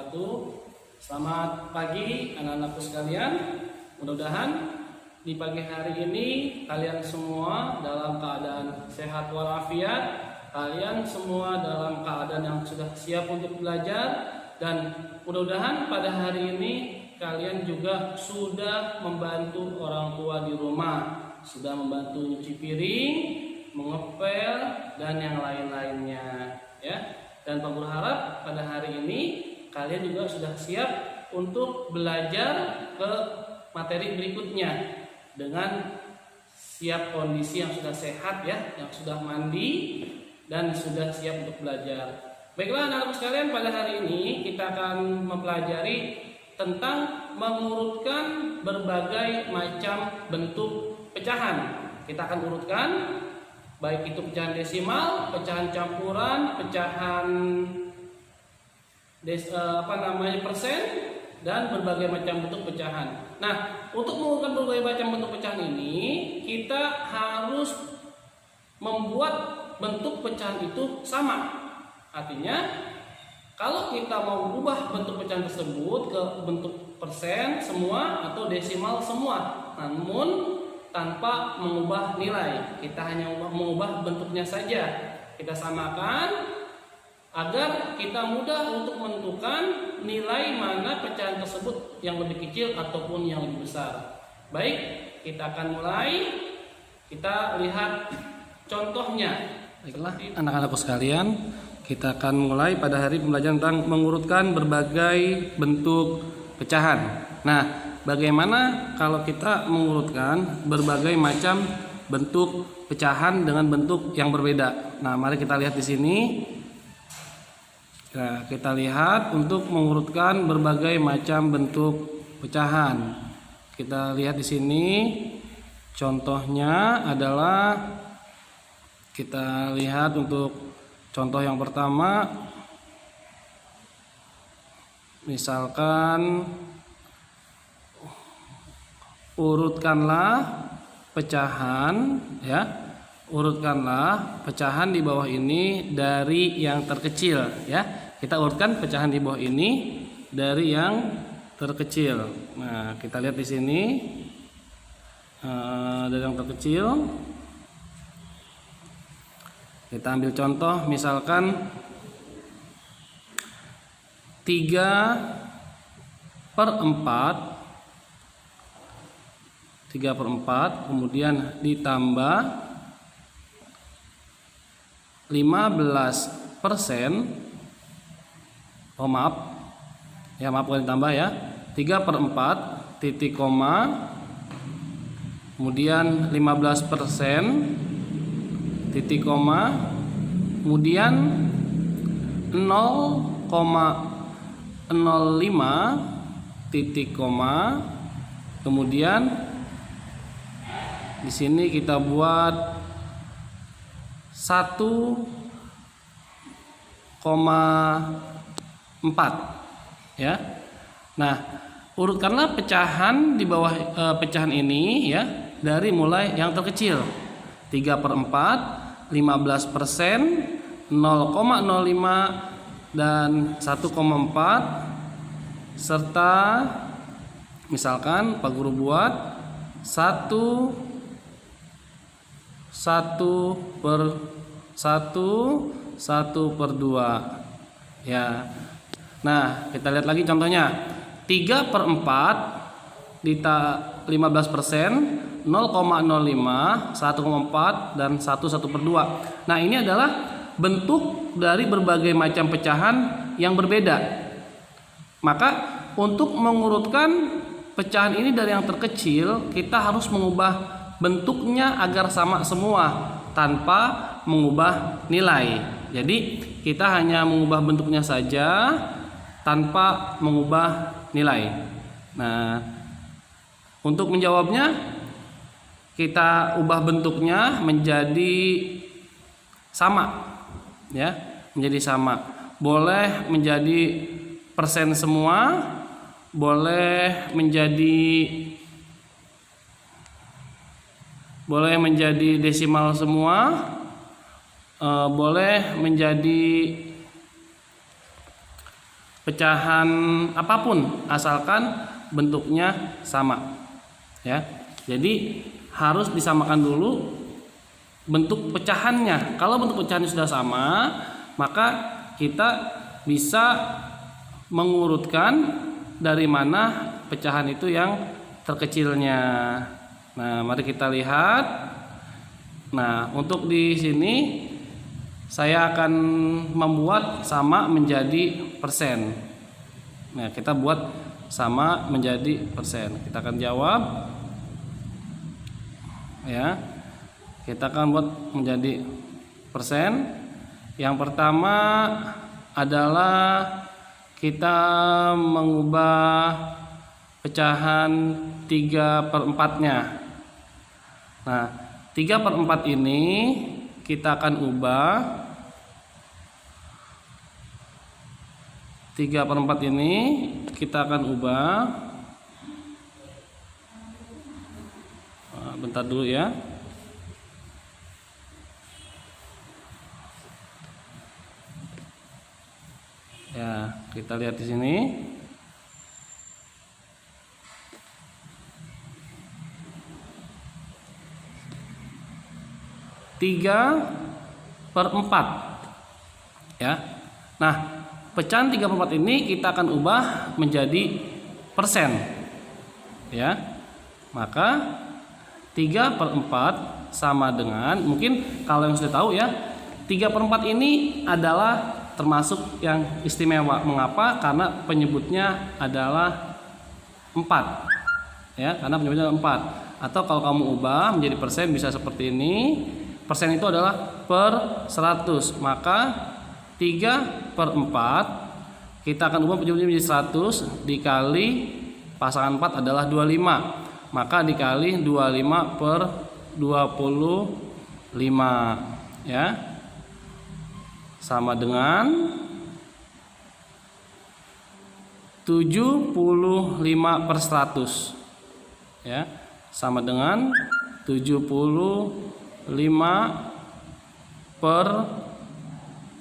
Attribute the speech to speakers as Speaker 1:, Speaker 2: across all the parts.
Speaker 1: wabarakatuh. Selamat pagi anak-anakku sekalian. Mudah-mudahan di pagi hari ini kalian semua dalam keadaan sehat walafiat. Kalian semua dalam keadaan yang sudah siap untuk belajar. Dan mudah-mudahan pada hari ini kalian juga sudah membantu orang tua di rumah. Sudah membantu nyuci piring, mengepel, dan yang lain-lainnya, ya. Dan Pak Guru harap pada hari ini kalian juga sudah siap untuk belajar ke materi berikutnya dengan siap kondisi yang sudah sehat, ya, yang sudah mandi dan sudah siap untuk belajar. Baiklah anak-anak sekalian, pada hari ini kita akan mempelajari tentang mengurutkan berbagai macam bentuk pecahan. Kita akan urutkan baik itu pecahan desimal, pecahan campuran, pecahan persen, dan berbagai macam bentuk pecahan. Nah, untuk mengurutkan berbagai macam bentuk pecahan ini, kita harus membuat bentuk pecahan itu sama. Artinya, kalau kita mau ubah bentuk pecahan tersebut ke bentuk persen semua atau desimal semua, namun tanpa mengubah nilai, kita hanya mengubah bentuknya saja. Kita samakan agar kita mudah untuk menentukan nilai mana pecahan tersebut yang lebih kecil ataupun yang lebih besar. Baik, kita akan mulai. Kita lihat contohnya. Baiklah anak-anakku sekalian, kita akan mulai pada hari pembelajaran tentang mengurutkan berbagai bentuk pecahan. Nah, bagaimana kalau kita mengurutkan berbagai macam bentuk pecahan dengan bentuk yang berbeda? Nah, mari kita lihat di sini. Nah, kita lihat untuk mengurutkan berbagai macam bentuk pecahan. Kita lihat di sini. Contohnya adalah kita lihat untuk contoh yang pertama. Misalkan urutkanlah pecahan, ya. Urutkanlah pecahan di bawah ini dari yang terkecil, ya. Kita urutkan pecahan di bawah ini dari yang terkecil. Nah, kita lihat di sini dari yang terkecil. Kita ambil contoh, misalkan 3/4, kemudian ditambah 15%. Maaf bukan ditambah, ya. 3/4 titik koma, kemudian 15% titik koma, kemudian 0,05 titik koma, kemudian di sini kita buat 1,4, ya. Nah, urutkanlah pecahan di bawah pecahan ini, ya, dari mulai yang terkecil. 3/4, 15%, 0,05 dan 1,4, serta misalkan Pak Guru buat 1/2, ya. Nah, kita lihat lagi contohnya. 3/4 15%, 0,05, 1,4 dan 1/2. Nah, ini adalah bentuk dari berbagai macam pecahan yang berbeda. Maka untuk mengurutkan pecahan ini dari yang terkecil, kita harus mengubah bentuknya agar sama semua tanpa mengubah nilai. Jadi kita hanya mengubah bentuknya saja tanpa mengubah nilai. Nah, untuk menjawabnya, kita ubah bentuknya menjadi sama, ya, menjadi sama. Boleh menjadi persen semua, boleh menjadi desimal semua, boleh menjadi pecahan apapun asalkan bentuknya sama, ya. Jadi harus disamakan dulu bentuk pecahannya. Kalau bentuk pecahannya sudah sama, maka kita bisa mengurutkan dari mana pecahan itu yang terkecilnya. Nah, mari kita lihat. Nah, untuk di sini saya akan membuat sama menjadi persen. Nah, kita buat sama menjadi persen. Kita akan jawab, ya. Kita akan buat menjadi persen. Yang pertama adalah kita mengubah pecahan 3/4-nya. Nah, 3/4 ini kita akan ubah. 3/4 ini kita akan ubah. Bentar dulu ya. Ya, kita lihat di sini. Tiga per 4, ya. Nah, pecahan 3/4 ini kita akan ubah menjadi persen, ya. Maka 3/4 sama dengan, mungkin kalau yang sudah tahu ya, 3/4 ini adalah termasuk yang istimewa. Mengapa? Karena penyebutnya adalah 4, ya, karena penyebutnya adalah 4. Atau kalau kamu ubah menjadi persen bisa seperti ini. Persen itu adalah per 100, maka 3/4 kita akan ubah menjadi 100 dikali pasangan 4 adalah 25, maka dikali 25 per 25, ya, sama dengan 75 per 100, ya, sama dengan 75 per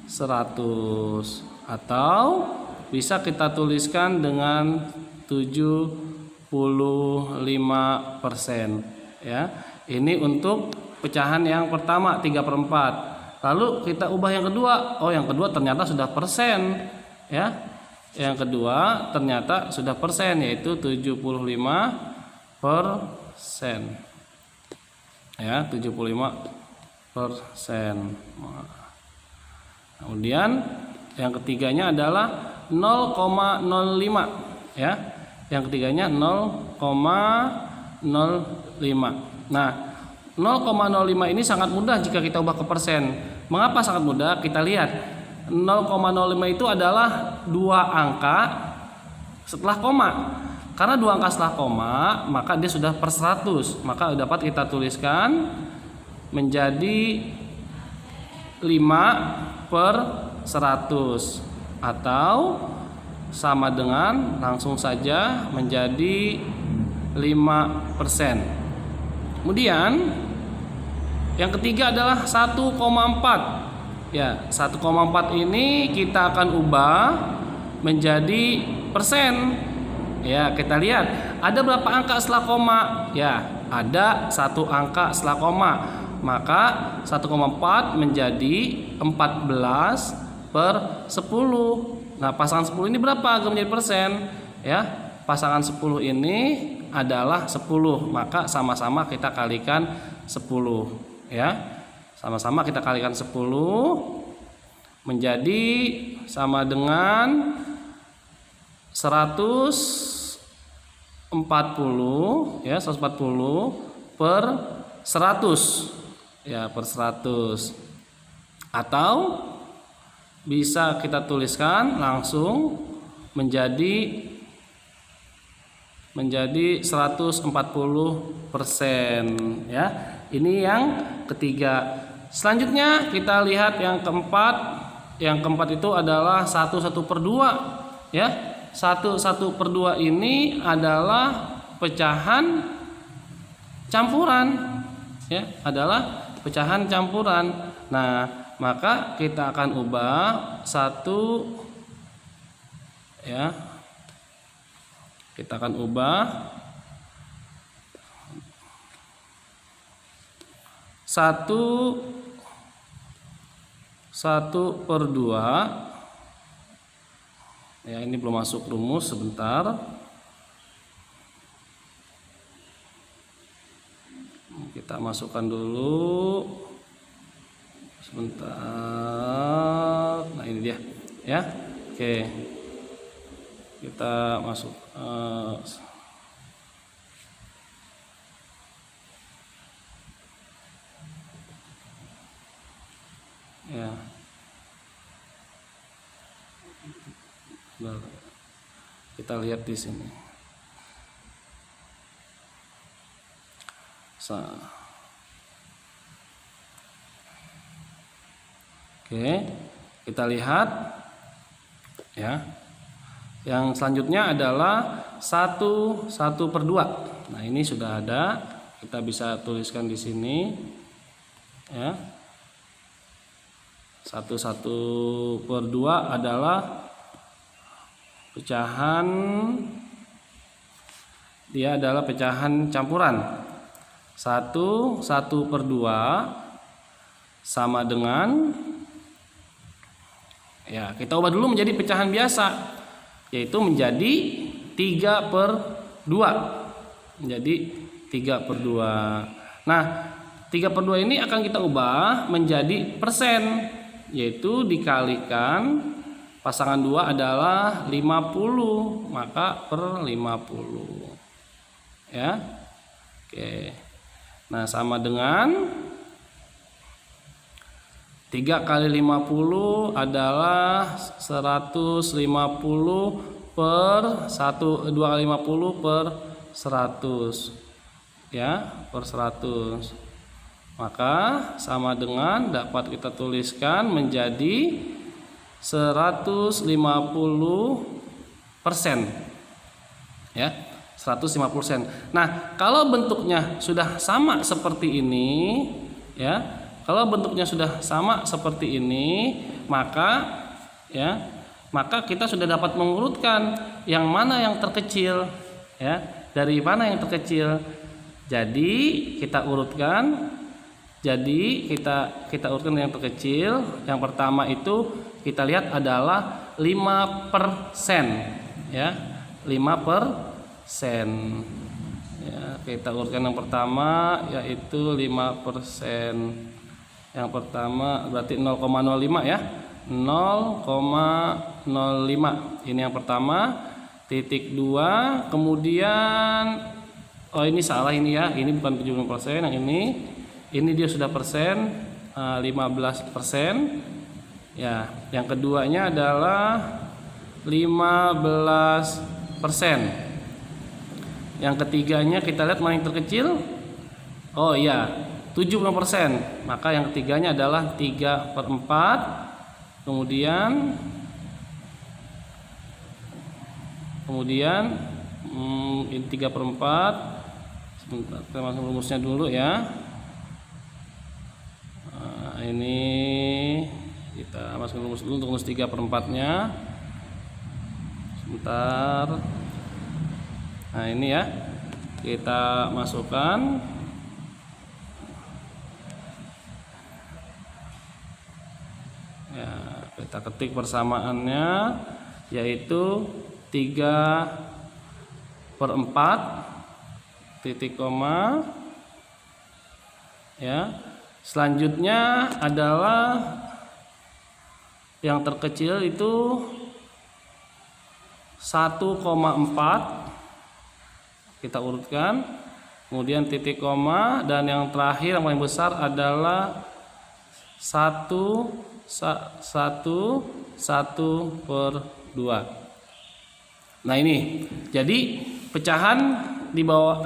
Speaker 1: 100, atau bisa kita tuliskan dengan 75%, ya. Ini untuk pecahan yang pertama 3/4. Lalu kita ubah yang kedua. Oh, yang kedua ternyata sudah persen, ya. Yang kedua ternyata sudah persen, yaitu 75%. Ya, 75%. Kemudian yang ketiganya adalah 0,05, ya. Yang ketiganya 0,05. Nah, 0,05 ini sangat mudah jika kita ubah ke persen. Mengapa sangat mudah? Kita lihat. 0,05 itu adalah 2 angka setelah koma. Karena 2 angka setelah koma, maka dia sudah per 100. Maka dapat kita tuliskan menjadi 5 per 100. Atau sama dengan, langsung saja menjadi 5%. Kemudian yang ketiga adalah 1,4. Ya, 1,4 ini kita akan ubah menjadi persen. Ya, kita lihat ada berapa angka setelah koma? Ya, ada 1 angka setelah koma. Maka 1,4 menjadi 14 per 10. Nah, pasangan 10 ini berapa agar menjadi persen? Ya, pasangan 10 ini adalah 10. Maka sama-sama kita kalikan 10, ya. Sama-sama kita kalikan 10 menjadi sama dengan 140, ya, 140 per 100, ya, per 100. Atau bisa kita tuliskan langsung menjadi 140%, ya. Ini yang ketiga. Selanjutnya kita lihat yang keempat. Yang keempat itu adalah 1/1/2, ya. 1/1/2 ini adalah pecahan campuran, ya, adalah pecahan campuran. Nah, maka kita akan ubah 1, ya. Kita akan ubah 1/2 ya, ini belum masuk rumus, sebentar. Kita masukkan dulu sebentar. Nah, ini dia ya. Oke, kita masuk ya. Nah, kita lihat di sini. Oke, kita lihat ya. Yang selanjutnya adalah 1/2. Nah, ini sudah ada. Kita bisa tuliskan di sini ya. 1/2 adalah pecahan, dia adalah pecahan campuran. 1/2 sama dengan, ya, kita ubah dulu menjadi pecahan biasa, yaitu menjadi 3/2. Menjadi 3/2. Nah, 3/2 ini akan kita ubah menjadi persen, yaitu dikalikan pasangan 2 adalah 50, maka per 50 ya. Oke. Nah, sama dengan 3 kali 50 adalah 150 per 2 kali 50 per 100 ya, per 100. Maka sama dengan, dapat kita tuliskan menjadi 150% ya, 150%. Nah, kalau bentuknya sudah sama seperti ini ya, kalau bentuknya sudah sama seperti ini, maka ya, maka kita sudah dapat mengurutkan yang mana yang terkecil ya, dari mana yang terkecil. Jadi kita urutkan. Jadi kita urutkan yang terkecil. Yang pertama itu kita lihat adalah 5% ya, 5% ya. Kita urutkan yang pertama, yaitu 5%. Yang pertama berarti 0,05 ya, 0,05. Ini yang pertama. Titik 2, kemudian ini salah ini ya, ini bukan 70%, yang ini dia sudah persen, 15% ya. Yang keduanya adalah 15%. Yang ketiganya kita lihat mana yang terkecil. Oh iya, 70%. Maka yang ketiganya adalah 3/4. Kemudian ini 3/4. Sebentar, kita masuk rumusnya dulu ya. Ini kita masuk rumus dulu untuk rumus 3/4-nya. Sebentar. Nah, ini ya, kita masukkan ya, kita ketik persamaannya, yaitu 3/4 titik koma ya. Selanjutnya adalah yang terkecil itu 1,4, kita urutkan, kemudian titik koma, dan yang terakhir yang paling besar adalah 1/2. Nah, ini jadi pecahan di bawah,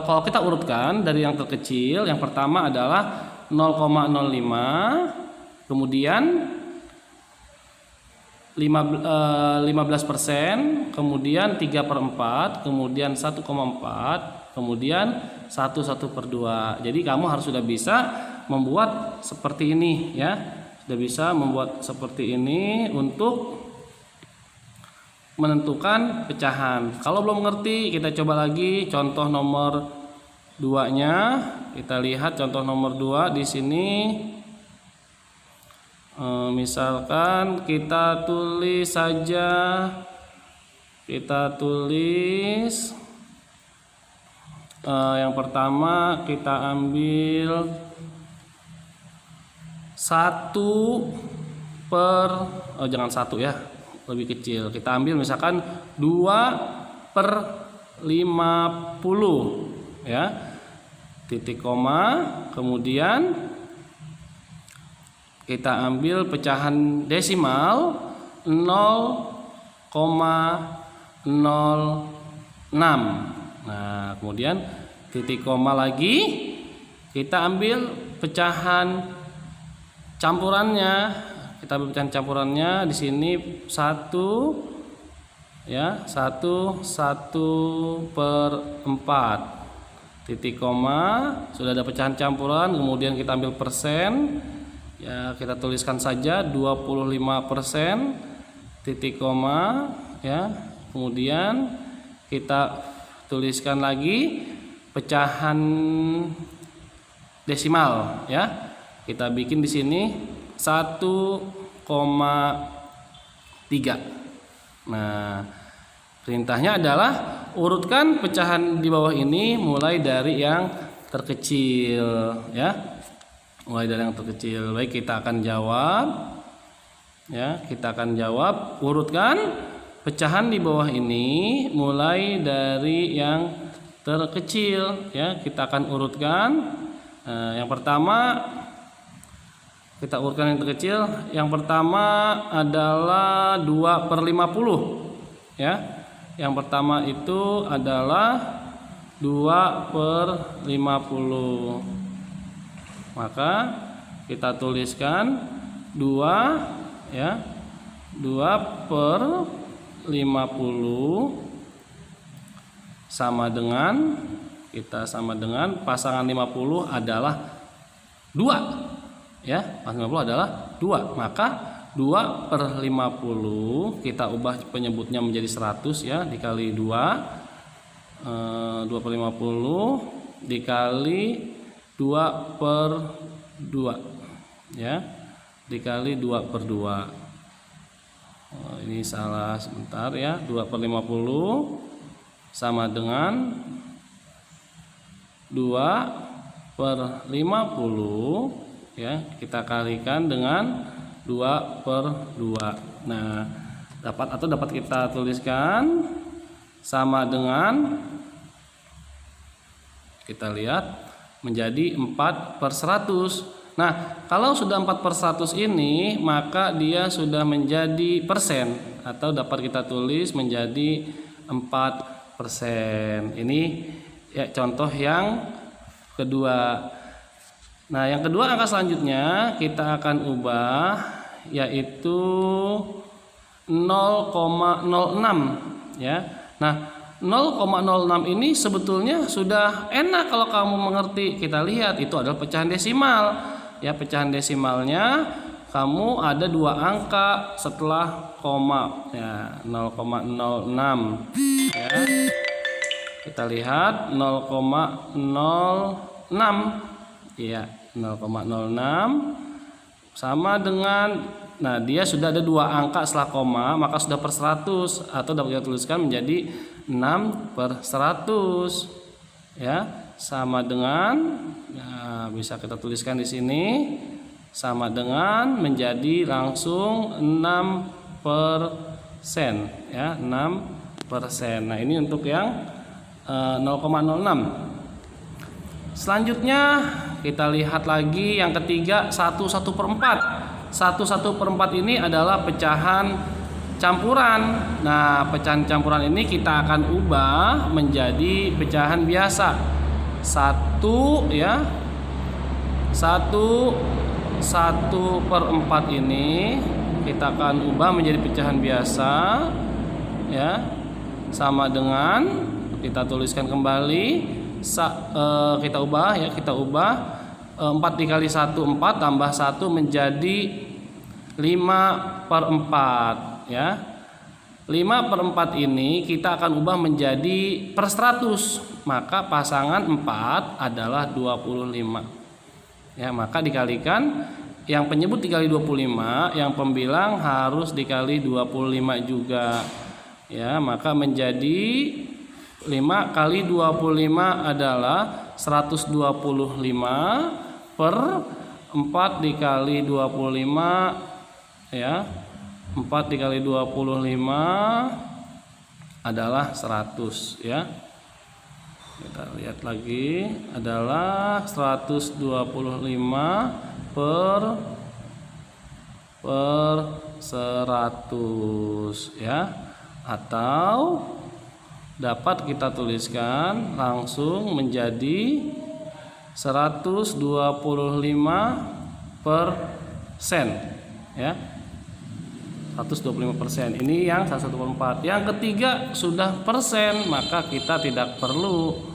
Speaker 1: kalau kita urutkan dari yang terkecil, yang pertama adalah 0,05, kemudian 15%, kemudian 3/4, kemudian 1,4, kemudian 1/2. Jadi kamu harus sudah bisa membuat seperti ini ya, sudah bisa membuat seperti ini untuk menentukan pecahan. Kalau belum ngerti, kita coba lagi contoh nomor 2-nya. Kita lihat contoh nomor 2 di sini. Misalkan kita tulis saja, yang pertama kita ambil 1 per, jangan 1 ya, lebih kecil. Kita ambil misalkan 2/50 ya, titik koma, kemudian kita ambil pecahan desimal 0,06. Nah, kemudian titik koma lagi, kita ambil pecahan campurannya. Kita ambil pecahan campurannya di sini 1 ya, 1/4. Titik koma, sudah ada pecahan campuran, kemudian kita ambil persen. Ya, kita tuliskan saja 25%, titik koma ya. Kemudian kita tuliskan lagi pecahan desimal ya. Kita bikin di sini 1,3. Nah, perintahnya adalah urutkan pecahan di bawah ini mulai dari yang terkecil ya. Mulai dari yang terkecil. Baik, kita akan jawab ya, kita akan jawab, urutkan pecahan di bawah ini mulai dari yang terkecil ya. Kita akan urutkan. Yang pertama kita urutkan yang terkecil. Yang pertama adalah 2/50 ya. Yang pertama itu adalah 2/50. Maka kita tuliskan 2 ya, 2/50 sama dengan, kita sama dengan pasangan 50 adalah 2 ya, pasangan 50 adalah 2. Maka 2/50 kita ubah penyebutnya menjadi 100 ya, dikali 2, 2/50 dikali 2/2 ya, dikali 2/2. Ini salah sebentar ya. 2/50 sama dengan 2/50 ya, kita kalikan dengan 2/2. Nah, dapat kita tuliskan sama dengan, kita lihat menjadi 4/100. Nah, kalau sudah 4/100 ini, maka dia sudah menjadi persen, atau dapat kita tulis menjadi 4%. Ini ya contoh yang kedua. Nah, yang kedua, angka selanjutnya kita akan ubah, yaitu 0,06 ya. Nah, 0,06 ini sebetulnya sudah enak kalau kamu mengerti. Kita lihat itu adalah pecahan desimal ya. Pecahan desimalnya kamu ada 2 angka setelah koma ya, 0,06 ya. Kita lihat 0,06 ya, 0,06 sama dengan, nah dia sudah ada 2 angka setelah koma, maka sudah per 100, atau dapat kita tuliskan menjadi 6/100 ya, sama dengan, nah, bisa kita tuliskan di sini sama dengan menjadi langsung 6% ya, 6%. Nah, ini untuk yang 0,06. Selanjutnya kita lihat lagi yang ketiga, 1/4. 1/4 ini adalah pecahan campuran. Nah, pecahan campuran ini kita akan ubah menjadi pecahan biasa. 1 ya, 1/4 ini kita akan ubah menjadi pecahan biasa ya, sama dengan, kita tuliskan kembali, kita ubah ya, kita ubah 4 dikali 1 4 tambah 1 menjadi 5/4 ya. 5/4 ini kita akan ubah menjadi per 100, maka pasangan 4 adalah 25. Ya, maka dikalikan, yang penyebut dikali 25, yang pembilang harus dikali 25 juga. Ya, maka menjadi 5 kali 25 adalah 125 per 4 dikali 25, ya. 4 dikali 25 adalah 100, ya. Kita lihat lagi, adalah 125 per 100, ya. Atau dapat kita tuliskan langsung menjadi 125%, ya. 125%. Ini yang 1/4. Yang ketiga sudah persen, maka kita tidak perlu,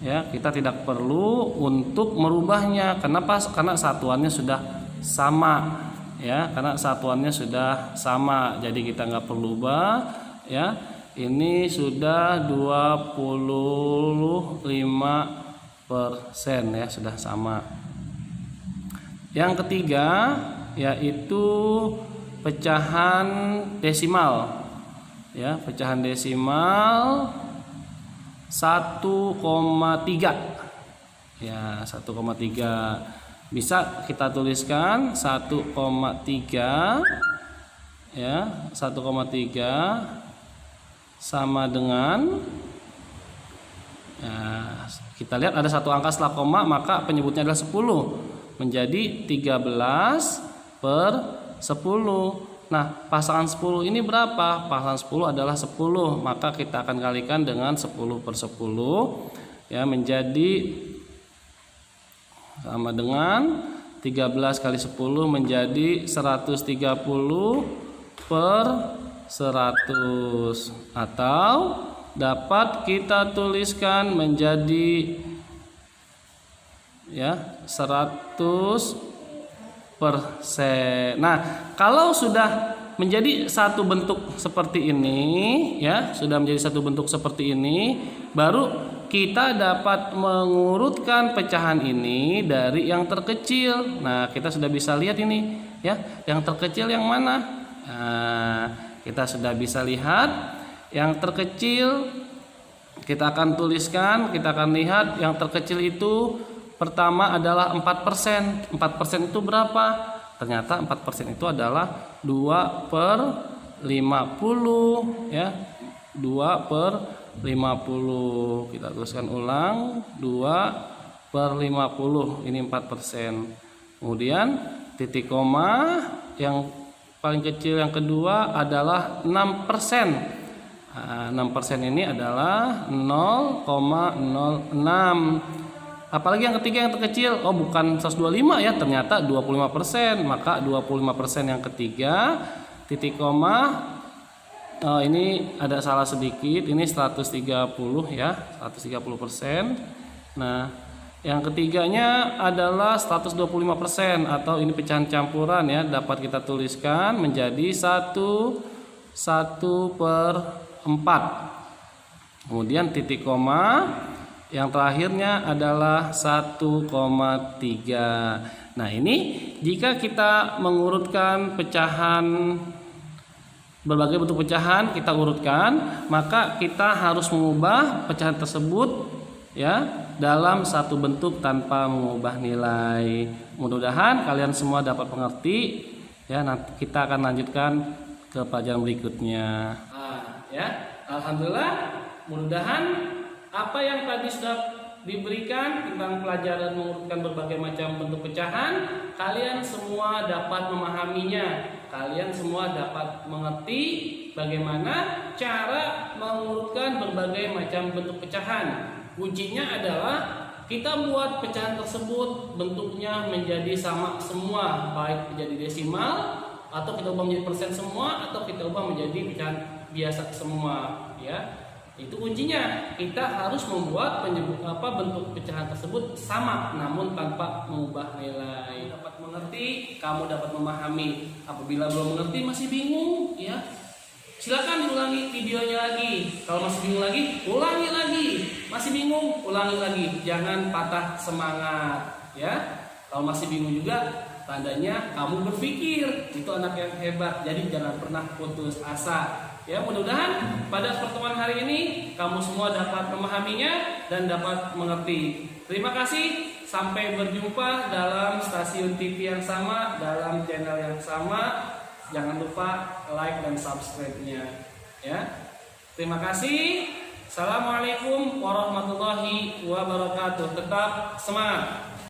Speaker 1: ya, kita tidak perlu untuk merubahnya. Kenapa? Karena satuannya sudah sama, ya, karena satuannya sudah sama. Jadi kita nggak perlu ubah, ya. Ini sudah 25%, ya, sudah sama. Yang ketiga yaitu pecahan desimal, ya, pecahan desimal 1,3, ya, 1,3 bisa kita tuliskan 1,3, ya, 1,3 sama dengan, ya, kita lihat ada satu angka setelah koma, maka penyebutnya adalah 10, menjadi 13/10. Nah, pasangan 10 ini berapa? Pasangan 10 adalah 10, maka kita akan kalikan dengan 10/10, ya, menjadi sama dengan 13 kali 10 menjadi 130/100, atau dapat kita tuliskan menjadi, ya, 100%. Nah, kalau sudah menjadi satu bentuk seperti ini, ya, sudah menjadi satu bentuk seperti ini, baru kita dapat mengurutkan pecahan ini dari yang terkecil. Nah, kita sudah bisa lihat ini, ya, yang terkecil yang mana? Nah, kita sudah bisa lihat yang terkecil. Kita akan tuliskan, kita akan lihat yang terkecil itu pertama adalah 4%. 4% itu berapa? Ternyata 4% itu adalah 2/50, ya. 2/50. Kita tuliskan ulang, 2/50. Ini 4%. Kemudian titik koma yang paling kecil yang kedua adalah 6%. 6% ini adalah 0,06. Apalagi yang ketiga yang terkecil, oh bukan 125, ya, ternyata 25%, maka 25% yang ketiga, titik koma, ini ada salah sedikit, ini 130, ya, 130%. Nah, yang ketiganya adalah 125%, atau ini pecahan campuran, ya, dapat kita tuliskan menjadi 1/4. Kemudian titik koma yang terakhirnya adalah 1,3. Nah, ini jika kita mengurutkan pecahan, berbagai bentuk pecahan kita urutkan, maka kita harus mengubah pecahan tersebut, ya, dalam satu bentuk tanpa mengubah nilai. Mudah-mudahan kalian semua dapat mengerti, ya. Nanti kita akan lanjutkan ke pelajaran berikutnya. Ya, alhamdulillah, mudah-mudahan apa yang tadi sudah diberikan tentang pelajaran mengurutkan berbagai macam bentuk pecahan, kalian semua dapat memahaminya. Kalian semua dapat mengerti bagaimana cara mengurutkan berbagai macam bentuk pecahan. Kuncinya adalah kita buat pecahan tersebut bentuknya menjadi sama semua, baik menjadi desimal atau kita ubah menjadi persen semua, atau kita ubah menjadi pecahan biasa semua, ya. Itu kuncinya. Kita harus membuat bentuk pecahan tersebut sama namun tanpa mengubah nilai. Dapat mengerti, kamu dapat memahami. Apabila belum mengerti, masih bingung, ya, Silakan diulangi videonya lagi. Kalau masih bingung lagi, ulangi lagi. Masih bingung, ulangi lagi. Jangan patah semangat, ya. Kalau masih bingung juga, tandanya kamu berpikir itu anak yang hebat. Jadi jangan pernah putus asa. Ya, mudah-mudahan pada pertemuan hari ini kamu semua dapat memahaminya dan dapat mengerti. Terima kasih. Sampai berjumpa dalam stasiun TV yang sama, dalam channel yang sama. Jangan lupa like dan subscribe-nya, ya. Terima kasih. Assalamualaikum warahmatullahi wabarakatuh. Tetap semangat.